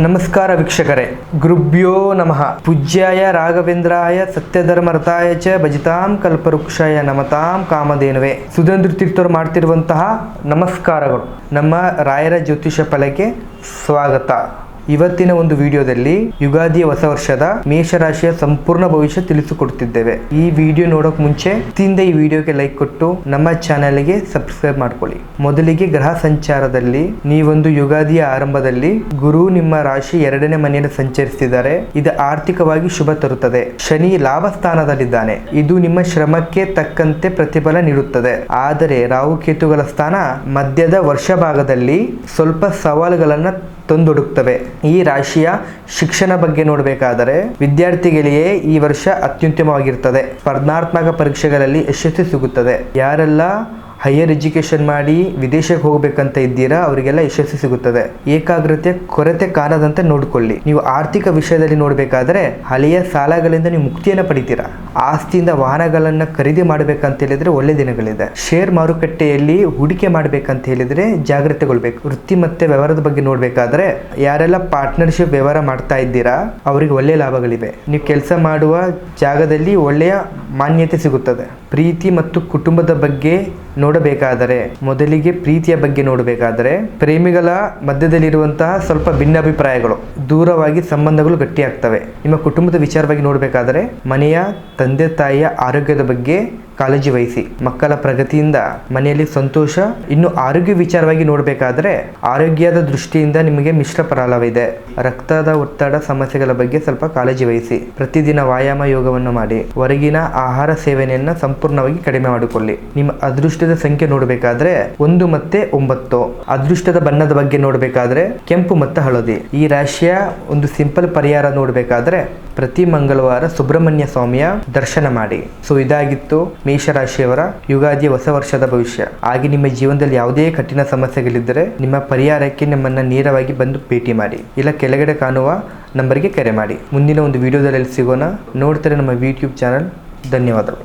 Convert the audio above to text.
ನಮಸ್ಕಾರ ವೀಕ್ಷಕರೇ, ಗುರುಭ್ಯೋ ನಮಃ. ಪೂಜ್ಯಾಯ ರಾಘವೇಂದ್ರಾಯ ಸತ್ಯಧರ್ಮರತಾಯ ಚ ಭಜಿತಾಂ ಕಲ್ಪವೃಕ್ಷಾಯ ನಮತಾಂ ಕಾಮಧೇನುವೆ. ಸುಧೇಂದ್ರ ತೀರ್ಥರು ಮಾಡ್ತಿರುವಂತಹ ನಮಸ್ಕಾರಗಳು. ನಮ್ಮ ರಾಯರ ಜ್ಯೋತಿಷ ಫಲಕ್ಕೆ ಸ್ವಾಗತ. ಇವತ್ತಿನ ಒಂದು ವಿಡಿಯೋದಲ್ಲಿ ಯುಗಾದಿಯ ಹೊಸ ವರ್ಷದ ಮೇಷರಾಶಿಯ ಸಂಪೂರ್ಣ ಭವಿಷ್ಯ ತಿಳಿಸಿಕೊಡ್ತಿದ್ದೇವೆ. ಈ ವಿಡಿಯೋ ನೋಡೋಕೆ ಮುಂಚೆ ಈ ವಿಡಿಯೋಗೆ ಲೈಕ್ ಕೊಟ್ಟು ನಮ್ಮ ಚಾನೆಲ್ಗೆ ಸಬ್ಸ್ಕ್ರೈಬ್ ಮಾಡ್ಕೊಳ್ಳಿ. ಮೊದಲಿಗೆ ಗ್ರಹ ಸಂಚಾರದಲ್ಲಿ ನೀವೊಂದು ಯುಗಾದಿಯ ಆರಂಭದಲ್ಲಿ ಗುರು ನಿಮ್ಮ ರಾಶಿ 2ನೇ ಮನೆಯಲ್ಲಿ ಸಂಚರಿಸಿದ್ದಾರೆ. ಇದು ಆರ್ಥಿಕವಾಗಿ ಶುಭ ತರುತ್ತದೆ. ಶನಿ ಲಾಭ ಸ್ಥಾನದಲ್ಲಿದ್ದಾನೆ. ಇದು ನಿಮ್ಮ ಶ್ರಮಕ್ಕೆ ತಕ್ಕಂತೆ ಪ್ರತಿಫಲ ನೀಡುತ್ತದೆ. ಆದರೆ ರಾಹುಕೇತುಗಳ ಸ್ಥಾನ ಮಧ್ಯದ ವರ್ಷ ಭಾಗದಲ್ಲಿ ಸ್ವಲ್ಪ ಸವಾಲುಗಳನ್ನು ತಂದೊಡುತ್ತವೆ. ಈ ರಾಶಿಯ ಶಿಕ್ಷಣ ಬಗ್ಗೆ ನೋಡಬೇಕಾದರೆ ವಿದ್ಯಾರ್ಥಿಗಳಿಗೆ ಈ ವರ್ಷ ಅತ್ಯುತ್ತಮವಾಗಿರ್ತದೆ. ಸ್ಪರ್ಧಾತ್ಮಕ ಪರೀಕ್ಷೆಗಳಲ್ಲಿ ಯಶಸ್ಸು ಸಿಗುತ್ತದೆ. ಯಾರೆಲ್ಲ ಹೈಯರ್ ಎಜುಕೇಶನ್ ಮಾಡಿ ವಿದೇಶಕ್ಕೆ ಹೋಗಬೇಕಂತ ಇದ್ದೀರಾ ಅವರಿಗೆಲ್ಲ ಯಶಸ್ಸು ಸಿಗುತ್ತದೆ. ಏಕಾಗ್ರತೆ ಕೊರತೆ ಕಾಣದಂತೆ ನೋಡಿಕೊಳ್ಳಿ. ನೀವು ಆರ್ಥಿಕ ವಿಷಯದಲ್ಲಿ ನೋಡಬೇಕಾದ್ರೆ ಹಳೆಯ ಸಾಲಗಳಿಂದ ನೀವು ಮುಕ್ತಿಯನ್ನು ಪಡಿತೀರಾ. ಆಸ್ತಿಯಿಂದ ವಾಹನಗಳನ್ನು ಖರೀದಿ ಮಾಡಬೇಕಂತ ಹೇಳಿದ್ರೆ ಒಳ್ಳೆ ದಿನಗಳಿದೆ. ಶೇರ್ ಮಾರುಕಟ್ಟೆಯಲ್ಲಿ ಹೂಡಿಕೆ ಮಾಡಬೇಕಂತ ಹೇಳಿದ್ರೆ ಜಾಗ್ರತೆಗೊಳ್ಬೇಕು. ವೃತ್ತಿ ಮತ್ತೆ ವ್ಯವಹಾರದ ಬಗ್ಗೆ ನೋಡಬೇಕಾದ್ರೆ ಯಾರೆಲ್ಲ ಪಾರ್ಟ್ನರ್ಶಿಪ್ ವ್ಯವಹಾರ ಮಾಡ್ತಾ ಇದ್ದೀರಾ ಅವರಿಗೆ ಒಳ್ಳೆಯ ಲಾಭಗಳಿವೆ. ನೀವು ಕೆಲಸ ಮಾಡುವ ಜಾಗದಲ್ಲಿ ಒಳ್ಳೆಯ ಮಾನ್ಯತೆ ಸಿಗುತ್ತದೆ. ಪ್ರೀತಿ ಮತ್ತು ಕುಟುಂಬದ ಬಗ್ಗೆ ನೋಡಬೇಕಾದರೆ ಮೊದಲಿಗೆ ಪ್ರೀತಿಯ ಬಗ್ಗೆ ನೋಡಬೇಕಾದರೆ ಪ್ರೇಮಿಗಳ ಮಧ್ಯದಲ್ಲಿರುವಂತಹ ಸ್ವಲ್ಪ ಭಿನ್ನಾಭಿಪ್ರಾಯಗಳು ದೂರವಾಗಿ ಸಂಬಂಧಗಳು ಗಟ್ಟಿಯಾಗ್ತವೆ. ನಿಮ್ಮ ಕುಟುಂಬದ ವಿಚಾರವಾಗಿ ನೋಡಬೇಕಾದರೆ ಮನೆಯ ತಂದೆ ತಾಯಿಯ ಆರೋಗ್ಯದ ಬಗ್ಗೆ ಕಾಳಜಿ ವಹಿಸಿ. ಮಕ್ಕಳ ಪ್ರಗತಿಯಿಂದ ಮನೆಯಲ್ಲಿ ಸಂತೋಷ. ಇನ್ನು ಆರೋಗ್ಯ ವಿಚಾರವಾಗಿ ನೋಡಬೇಕಾದ್ರೆ ಆರೋಗ್ಯದ ದೃಷ್ಟಿಯಿಂದ ನಿಮಗೆ ಮಿಶ್ರ ಫಲವಿದೆ. ರಕ್ತದ ಒತ್ತಡ ಸಮಸ್ಯೆಗಳ ಬಗ್ಗೆ ಸ್ವಲ್ಪ ಕಾಳಜಿ ವಹಿಸಿ. ಪ್ರತಿದಿನ ವ್ಯಾಯಾಮ ಯೋಗವನ್ನು ಮಾಡಿ. ಹೊರಗಿನ ಆಹಾರ ಸೇವನೆಯನ್ನು ಸಂಪೂರ್ಣವಾಗಿ ಕಡಿಮೆ ಮಾಡಿಕೊಳ್ಳಿ. ನಿಮ್ಮ ಅದೃಷ್ಟದ ಸಂಖ್ಯೆ ನೋಡಬೇಕಾದ್ರೆ 1 ಮತ್ತೆ 9. ಅದೃಷ್ಟದ ಬಣ್ಣದ ಬಗ್ಗೆ ನೋಡಬೇಕಾದ್ರೆ ಕೆಂಪು ಮತ್ತು ಹಳದಿ. ಈ ರಾಶಿಯ ಒಂದು ಸಿಂಪಲ್ ಪರಿಹಾರ ನೋಡಬೇಕಾದ್ರೆ ಪ್ರತಿ ಮಂಗಳವಾರ ಸುಬ್ರಹ್ಮಣ್ಯ ಸ್ವಾಮಿಯ ದರ್ಶನ ಮಾಡಿ. ಸೊ ಇದಾಗಿತ್ತು ಮೇಷರಾಶಿಯವರ ಯುಗಾದಿಯ ಹೊಸ ವರ್ಷದ ಭವಿಷ್ಯ. ಹಾಗೆ ನಿಮ್ಮ ಜೀವನದಲ್ಲಿ ಯಾವುದೇ ಕಠಿಣ ಸಮಸ್ಯೆಗಳಿದ್ದರೆ ನಿಮ್ಮ ಪರಿಹಾರಕ್ಕೆ ನಮ್ಮನ್ನು ನೇರವಾಗಿ ಬಂದು ಭೇಟಿ ಮಾಡಿ. ಇಲ್ಲ ಕೆಳಗಡೆ ಕಾಣುವ ನಂಬರ್ಗೆ ಕರೆ ಮಾಡಿ. ಮುಂದಿನ ಒಂದು ವಿಡಿಯೋದಲ್ಲಿ ಸಿಗೋಣ. ನೋಡ್ತಾರೆ ನಮ್ಮ ಯೂಟ್ಯೂಬ್ ಚಾನಲ್. ಧನ್ಯವಾದಗಳು.